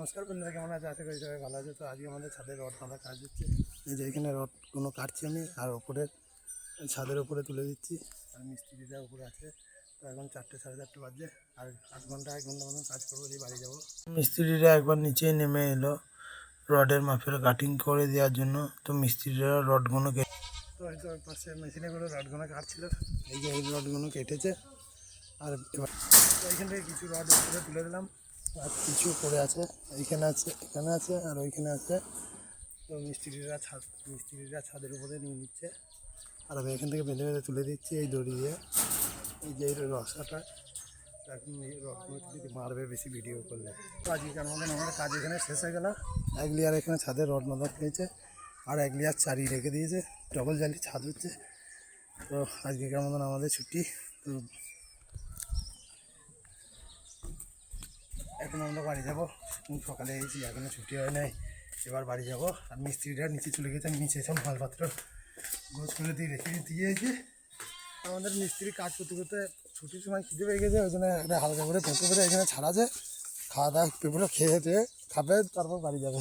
নমস্কার বন্ধুরা, কেমন আছে? আশা করি সবাই ভালো আছে। তো আজকে আমাদের ছাদের রড বাঁধা কাজ হচ্ছে। এই যে এখানে রডগুলো কাটছি আমি, আর ওপরে ছাদের উপরে তুলে দিচ্ছি। আর মিস্ত্রিটা উপরে আছে। তো এখন 4টে 4:30 বাজে, আর 1 ঘন্টা মতন কাজ করবো, দিয়ে বাড়ি যাবো। মিস্ত্রিরা একবার নিচে নেমে এলো রডের মাপের কাটিং করে দেওয়ার জন্য। তো মিস্ত্রিরা রডগুলো তো হয়তো ওই পাশে মেশিনে করে রডগুলো কাটছিল। এই যে এই রডগুলো কেটেছে, আর এবার এইখান থেকে কিছু রড উপরে তুলে দিলাম, আর কিছু পড়ে আছে। এইখানে আছে, এখানে আছে, আর ওইখানে আছে। তো মিস্ত্রিরা ছাদের উপরে নিয়ে নিচ্ছে, আর আমি এখান থেকে বেঁধে বেঁধে তুলে দিচ্ছি এই দড়ি দিয়ে। এই যে এই রসাটা এখন এই রডগুলো তুলে মারবে বেশি ভিডিও করলে। তো আজকের আমাদের কাজ এখানে শেষ হয়ে গেল। 1 লেয়ার এখানে ছাদের রড বাঁধা হয়েছে, আর 1 লেয়ার চারি রেখে দিয়েছে। ডবল জালি ছাদ হচ্ছে। তো আজকের আমাদের ছুটি। তো এখন আমরা বাড়ি যাবো। সকালে এসেছি, এখনো ছুটি হয় নাই। এবার বাড়ি যাবো। আর মিস্ত্রিরা নিচে চলে গেছে, আমি নিচে সব মালপত্র গোছ করে দিয়ে রেখে দিয়েছি। আমাদের মিস্ত্রি কাজ করতে করতে ছুটির সময় খিদে পেয়ে গেছে, ওই জন্য একটা হালকা করে পেঁপে করে এখানে ছাড়া আছে। খাওয়া দাওয়া পেঁপেগুলো খেয়ে খাবে, তারপর বাড়ি যাবে।